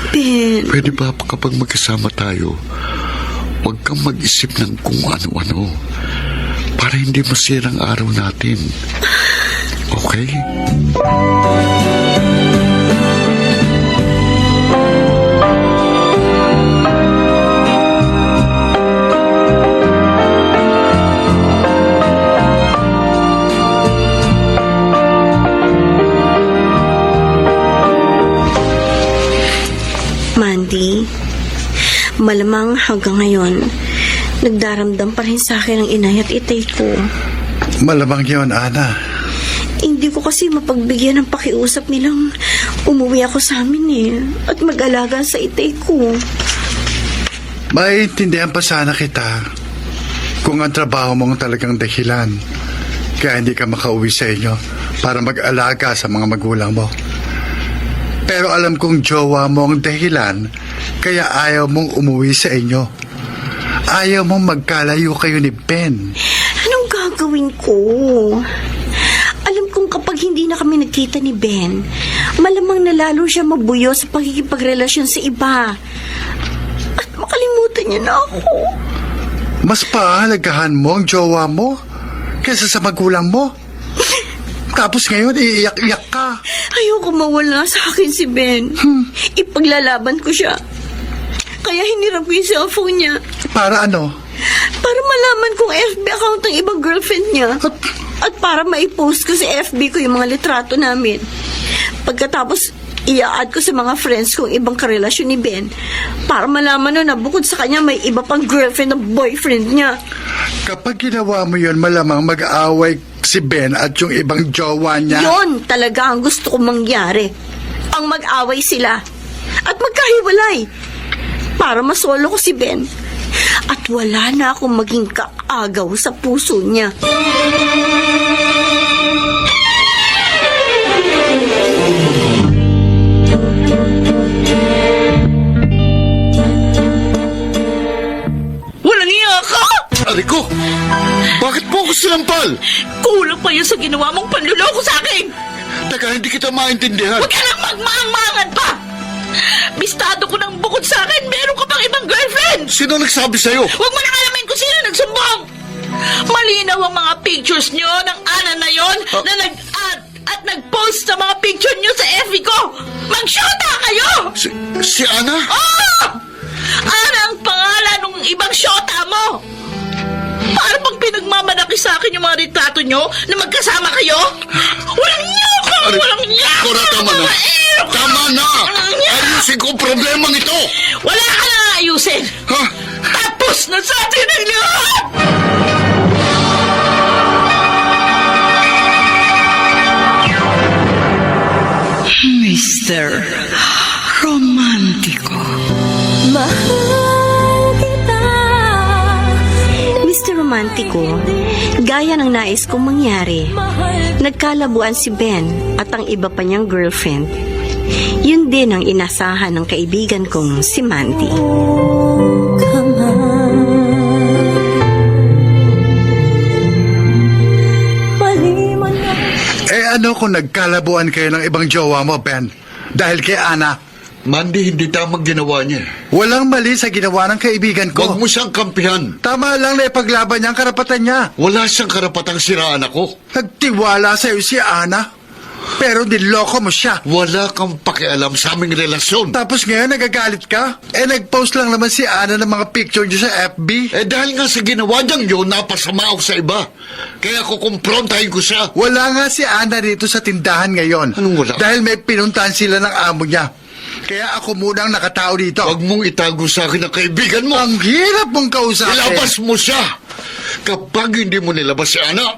Ben, Pwede ba kapag magkasama tayo, huwag kang mag-isip ng kung ano-ano para hindi masira ang araw natin. Okay? Mandy, malamang hanggang ngayon, nagdaramdam pa rin sa akin ang inay at itay ko. Malamang yun, Ana. Hindi ko kasi mapagbigyan ng pakiusap nilang umuwi ako sa amin at mag-alaga sa itay ko. Maiintindihan pa sana kita kung ang trabaho mong talagang dahilan kaya hindi ka makauwi sa inyo para mag-alaga sa mga magulang mo. Pero alam kong jowa mo ang dahilan kaya ayaw mong umuwi sa inyo. Ayaw mong magkalayo kayo ni Ben. Anong gagawin ko? Alam kong kapag hindi na kami nagkita ni Ben, malamang na lalo siya mabuyo sa pagkikipagrelasyon sa iba. At makalimutan niya na ako. Mas pahalagahan mo ang jowa mo kaysa sa magulang mo. Tapos ngayon, iiyak-iyak ka. Ayoko mawala sa akin si Ben. Ipaglalaban ko siya. Kaya hinirap ko yung cellphone niya. Para ano? Para malaman kung FB account ng ibang girlfriend niya. At para maipost ko sa FB ko yung mga litrato namin. Pagkatapos, i-add ko sa mga friends kong ibang karelasyon ni Ben. Para malaman na bukod sa kanya, may iba pang girlfriend ng boyfriend niya. Kapag ginawa mo yun, malamang mag-aaway si Ben at yung ibang jowa niya. Yon talaga ang gusto kong mangyari. Ang mag-away sila. At magkahiwalay. Para masolo ko si Ben. At wala na akong maging kaagaw sa puso niya. Walang iya ka! Aliko! Bakit po ako sinampal? Kulang pa yun sa ginawa mong panluloko sa akin! Teka, hindi kita maintindihan. Huwag ka nang magmaang-maangan pa! Bistado ko ng bukod sa akin, meron ka pang ibang girlfriend! Sino nagsabi sa'yo? Huwag mo nang alamin kung sino nagsumbong! Malinaw ang mga pictures nyo ng Ana na yon na nag-add at nag-post sa mga picture nyo sa FB ko! Mag-shota kayo! Si Ana? Oo! Ana ang pangalan ng ibang shota mo! Para bang pinagmamalaki sa akin yung mga retrato nyo na magkasama kayo? Walang niyo ka! Walang niyo! Cora, tama na! Tama na! Ayusin ko ang problemang ito! Wala ka na ayusin! Ha? Tapos na sa atin ang lahat! Mr. Romantico. Mahal kita. Mr. Romantico, gaya ng nais kong mangyari, nagkalabuan si Ben at ang iba pa niyang girlfriend. Yun din ang inasahan ng kaibigan kong si Mandy. Ano kung nagkalabuan kayo ng ibang jowa mo, Ben? Dahil kay Ana. Mandy, hindi tamang ginawa niya. Walang mali sa ginawa ng kaibigan ko. Huwag mo siyang kampihan. Tama lang na ipaglaban niya ang karapatan niya. Wala siyang karapatang siraan ako. Nagtiwala sa'yo si Ana, pero niloko mo siya. Wala kang pakialam sa aming relasyon. Tapos ngayon nagagalit ka? Nag-post lang naman si Ana ng mga picture niya sa FB. Dahil nga sa ginawa niyang yun, napasama ako sa iba. Kaya kukumprontahin ko siya. Wala nga si Ana dito sa tindahan ngayon. Anong wala? Dahil may pinuntahan sila ng amo niya. Kaya ako muna ang nakatao dito. Huwag mong itago sa akin ang kaibigan mo. Ang hirap mong kausapin. Ilabas mo siya. Kapag hindi mo nilabas si Ana,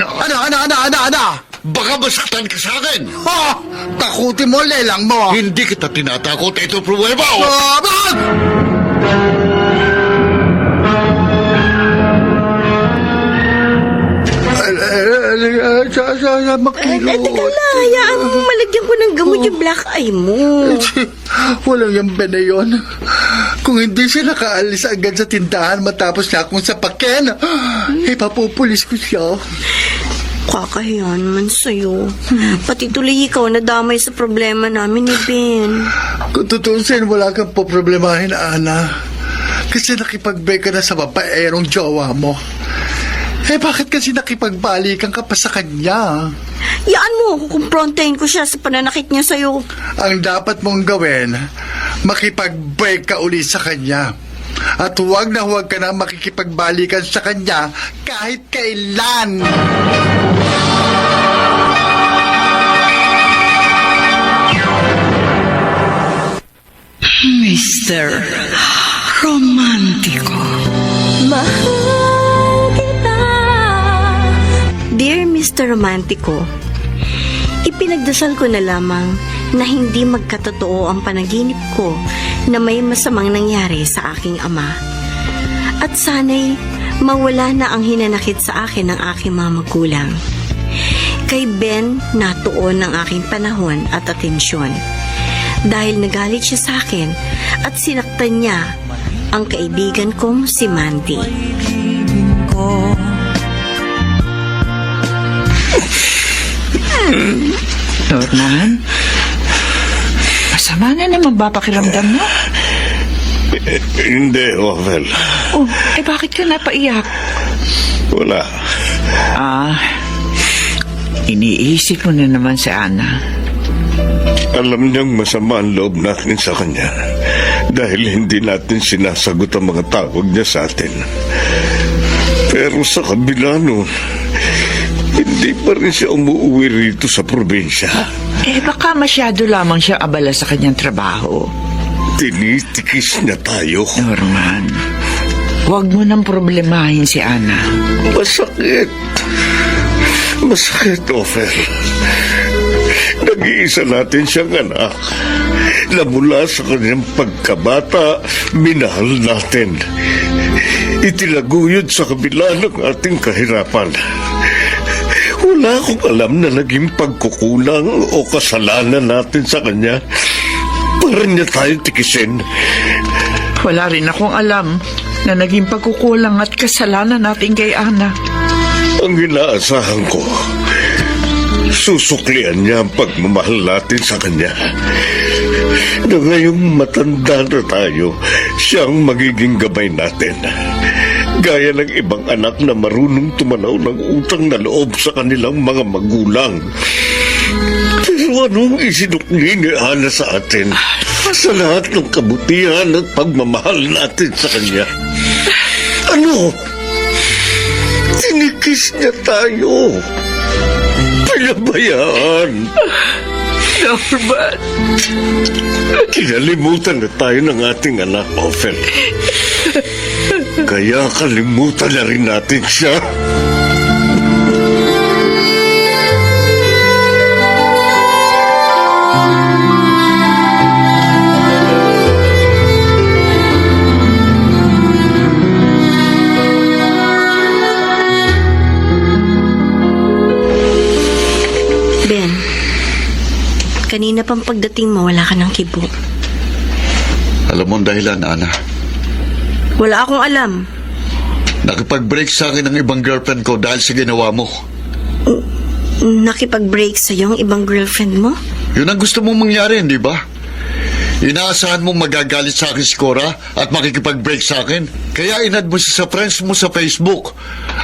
Ana? baka masaktan ka sa akin. Oh, takutin mo, lelang mo. Hindi kita tinatakot. Ito pruweba. Bakit? Teka lang, hayaan mo malagyan ko ng gamot yung black eye mo. Walang yung Ben na yun. Kung hindi siya nakaalis agad sa tindahan matapos na akong sapakin, ipapupulis ko siya. Kakahiyan naman sa'yo. Pati tuloy ikaw nadamay sa problema namin ni Ben. Kung tutusin, wala kang poproblemahin, Ana. Kasi nakipag-break ka na sa babaerong jowa mo. Bakit kasi nakipagbalikan ka pa sa kanya? Yaan mo, kukumprontahin ko siya sa pananakit niya sa'yo. Ang dapat mong gawin, makipag-break ka uli sa kanya. At huwag ka na makikipagbalikan sa kanya kahit kailan. Mr. Romantiko. Mahal kita. Dear Mr. Romantico, ipinagdasal ko na lamang na hindi magkatotoo ang panaginip ko na may masamang nangyari sa aking ama. At sana'y mawala na ang hinanakit sa akin ng aking mga magulang. Kay Ben, natuon ang aking panahon at atensyon. Dahil nagalit siya sa akin at sinaktan niya ang kaibigan kong si Mandy. Ibigin ko. Norman? Masama na naman ba pakiramdam mo? Hindi, Ovel. Oh, bakit ka napaiyak? Wala. Iniisip mo na naman si Ana. Alam niyang masama ang loob natin sa kanya dahil hindi natin sinasagot ang mga tawag niya sa atin. Pero sa kabila nun, hindi pa rin siya umuwi rito sa probinsya. Baka masyado lamang siya abala sa kanyang trabaho. Tinitikis niya tayo. Norman, huwag mo nang problemahin si Ana. Masakit. Masakit, Ofer. Nag-iisa natin siyang anak na mula sa kanyang pagkabata, minahal natin. Itilaguyod sa kabila ng ating kahirapan. Wala akong alam na naging pagkukulang o kasalanan natin sa kanya para niya tayo tikisin. Wala rin akong alam na naging pagkukulang at kasalanan natin kay Ana. Ang inaasahan ko, susuklian niya ang pagmamahal natin sa kanya. Na ngayong matanda na tayo, siyang magiging gabay natin. Gaya ng ibang anak na marunong tumanaw ng utang na loob sa kanilang mga magulang. Pero anong isinukli ni Ana sa atin sa lahat ng kabutihan at pagmamahal natin sa kanya? Ano? Tinikis niya tayo. Pinabayaan. Norman. Kinalimutan na tayo ng ating anak, Ophel. Kaya kalimutan na rin natin siya. Ben, kanina pang pagdating mo, wala ka ng kibo. Alam mo ang dahilan, Ana. Wala akong alam. Nakipag-break sa akin ng ibang girlfriend ko dahil sa ginawa mo. Nakipag-break sa'yo ang ibang girlfriend mo? Yun ang gusto mong mangyari, hindi ba? Inaasahan mong magagalit sa akin si Cora at makikipag-break sa akin. Kaya inad mo siya sa friends mo sa Facebook.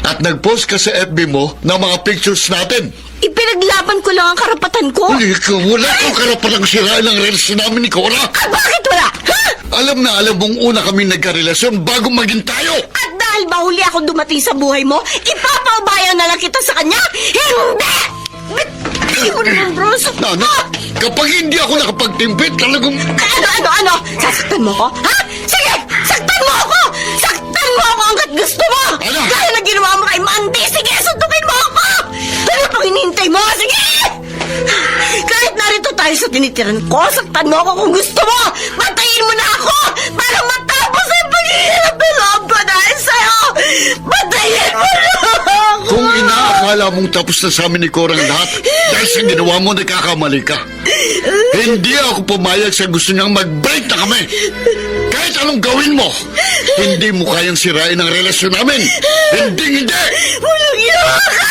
At nag-post ka sa FB mo ng mga pictures natin. Ipinaglaban ko lang ang karapatan ko. Wala kang karapatang sirain ang relasyon namin ni Cora. Bakit wala? Ha? Alam na alam mong una kami nagkarelasyon bago maging tayo. At dahil ba huli akong dumating sa buhay mo, ipapaubayan na lang kita sa kanya? Hindi! Hindi mo naman, bros. Nana, kapag hindi ako nakapagtimpit, talagang... Ano? Sasaktan mo ko? Ha? Sige! Saktan mo ako! Saktan mo ako hanggat gusto mo! Ano? Dahil na ginawa mo kay Mandy, sige, suntukin mo ako! Ano pang hinihintay mo? Sige! Kahit narito tayo sa tinitiran ko, saktan mo ako kung gusto mo! Patayin mo na ako! Para matapos ang paghihirap ng loob ko dahil sa'yo! Patayin mo na ako! Kung inaakala mong tapos na sa amin ni Cora ang lahat, dahil sa ginawa mo, nagkakamali ka. Hindi ako pumayag sa gusto niyang mag-break na kami. Kahit anong gawin mo, hindi mo kayang sirain ang relasyon namin. Hindi! Walang ginawa ka!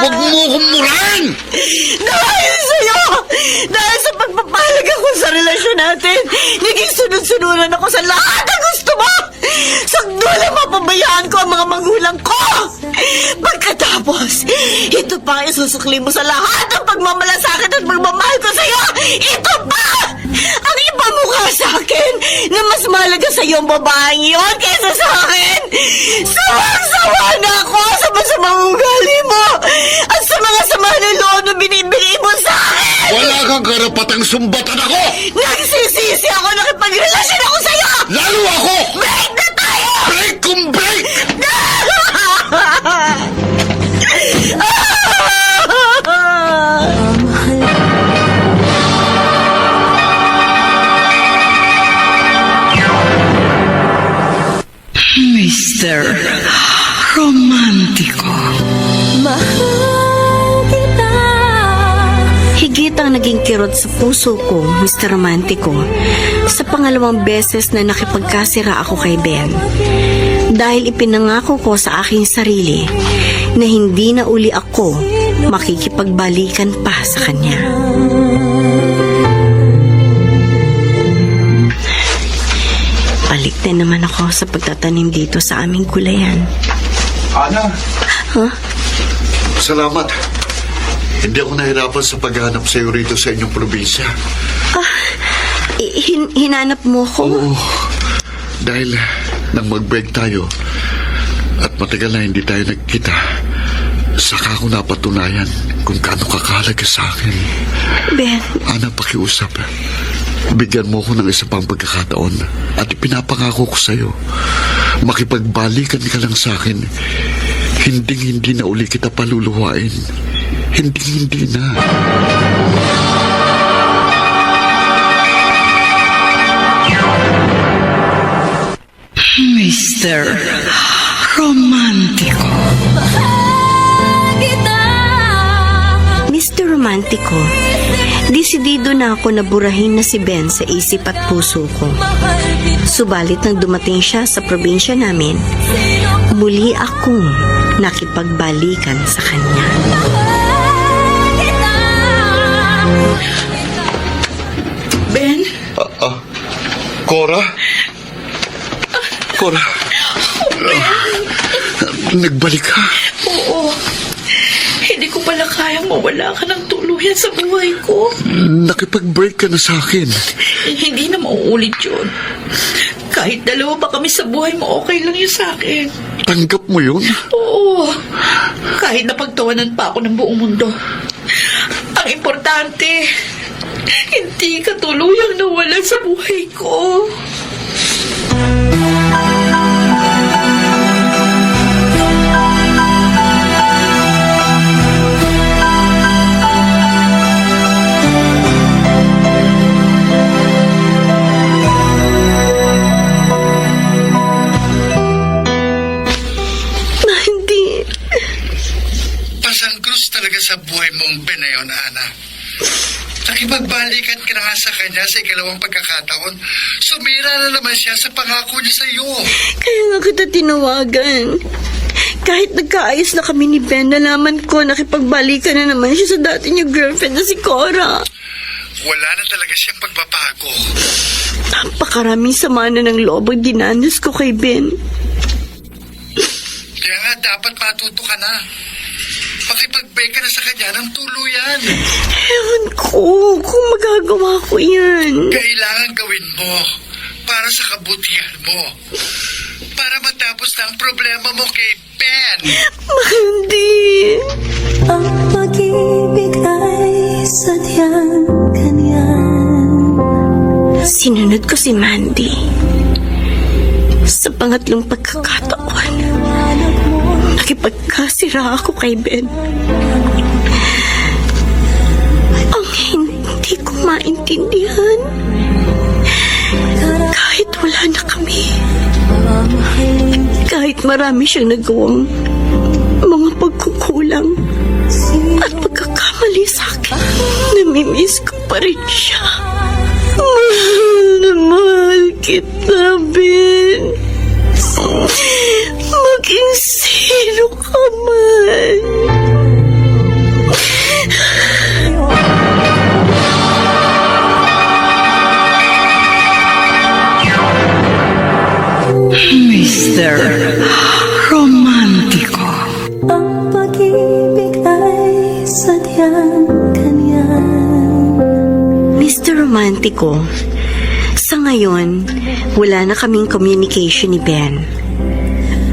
Huwag mo akong murahin! Dahil sa'yo! Dahil sa pagpapalag ako sa relasyon natin, naging sunod-sunuran ako sa lahat na gusto mo! Sakdulang mapabayaan ko ang mga magulang ko! Pagkatapos, ito pa ang isusukli mo sa lahat ng pagmamalasakit at pagmamahal ko sa'yo! Ito pa! Ang iba mukha sa akin na mas mahalaga sa'yo ang babaeng yun kaysa sa akin! Sawang-sawa na ako sa masamang ugali mo at sa mga sama ng loob na binibigay mo sa akin! Wala kang karapatang sumbatan ako! Nagsisisi ako nakipagrelasyon ako sa'yo! Lalo ako! Break na tayo! Break kung break! Mr. Romantiko. Mahal kita. Higit ang naging kirot sa puso ko, Mr. Romantico, sa pangalawang beses na nakipagkasira ako kay Ben. Dahil ipinangako ko sa aking sarili na hindi na uli ako makikipagbalikan pa sa kanya. Balik na naman ako sa pagtatanim dito sa aming gulayan. Ana, Huh? salamat. Hindi ako nahirapan sa paghanap sa iyo rito sa inyong probinsya. Hinanap mo ko? Oo, dahil nang mag-break tayo at matagal na hindi tayo nagkita, saka ako napatunayan kung gaano kakahalaga sa akin. Ben, Ana, pakiusap. Bigyan mo ko ng isa pang pagkakataon at ipinapangako ko sa iyo, makipagbalikan ka lang sa akin. Hindi na uli kita paluluhain. Hindi na. Mr. Romantiko. Mr. Romantico, desidido na ako na burahin na si Ben sa isip at puso ko. Subalit nang dumating siya sa probinsya namin, muli akong nakipagbalikan sa kanya. Ben? Cora? Cora? Nagbalik ka? Oo. Hindi ko pala kayang mawala ka ng tuluyan sa buhay ko. Nakipag-break ka na sa akin. Hindi na mauulit yun. Kahit dalawa ba kami sa buhay mo, okay lang yun sa akin. Tanggap mo yun? Oo. Kahit napagtawanan pa ako ng buong mundo. Ang importante, hindi ka tuluyang nawala sa buhay ko. Pasangkrus talaga sa buhay mong Ben na yun, Ana. Nakipagbalikan ka na nga sa kanya sa ikalawang pagkakataon. Sumira na naman siya sa pangako niya sa iyo. Kaya nga kita tinawagan. Kahit nagkaayos na kami ni Ben, nalaman ko nakipagbalikan na naman siya sa dati niyang girlfriend na si Cora. Wala na talaga siyang pagbabago. Napakaraming sama na ng loob ang dinanas ko kay Ben. Kaya nga dapat matuto ka na. Pakipag-break ka na sa kanya ng tuluyan. Ewan ko kung magagawa ko yan. Kailangan gawin mo para sa kabutihan mo. Para matapos na ang problema mo kay Ben. Hindi. Ang pag-ibig ay sadyang ganyan. Sinunod ko si Mandy. Sa pangatlong pagkakataon, nakipagkasira ako kay Ben. Ang hindi ko maintindihan, kahit wala na kami, kahit marami siyang nagawang mga pagkukulang at pagkakamali sa akin, namimiss ko pa rin siya. Mahal na mahal kita, Ben. Maging sino ka man. Mr. Romantiko. Ang pag-ibig ay sadyang ganyan. Mr. Romantico, sa ngayon, wala na kaming communication ni Ben.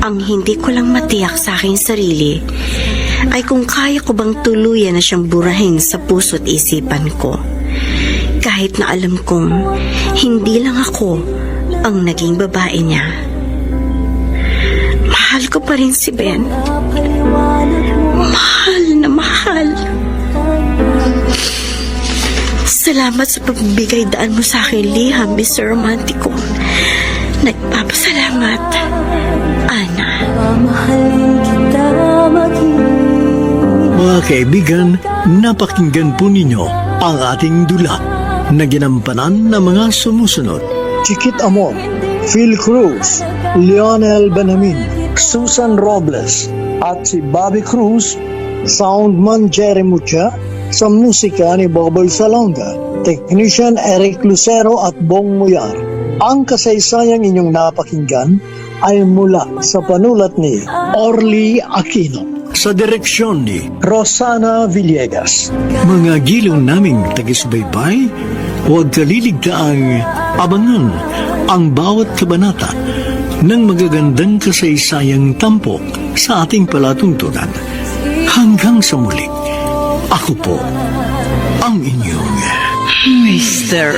Ang hindi ko lang matiyak sa aking sarili ay kung kaya ko bang tuluyan na siyang burahin sa puso't isipan ko. Kahit na alam kong hindi lang ako ang naging babae niya. Mahal ko pa rin si Ben. Mahal na mahal. Salamat sa pagbibigay daan mo sa akin liham, Mr. Romantico. Nagpapasalamat. Ana. Mamahalin kita mag-ibig. Mga kaibigan, napakinggan po ninyo ang ating dula na ginampanan ng mga sumusunod. Chiquit Amor, Phil Cruz, Lionel Benamin, Susan Robles, at si Bobby Cruz, soundman Jerry Mucha, sa musika ni Boboy Salonga, technician Eric Lucero at Bong Muyar. Ang kasaysayang inyong napakinggan ay mula sa panulat ni Orly Aquino, sa direksyon ni Rosana Villegas. Mga giliw naming tagisbaybay, huwag kaliligtaang abangan ang bawat kabanata ng magagandang kasaysayang tampok sa ating palatuntunan. Hanggang sa muli, ako po ang inyong Mr.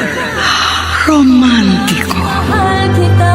Romantiko. Mahal kita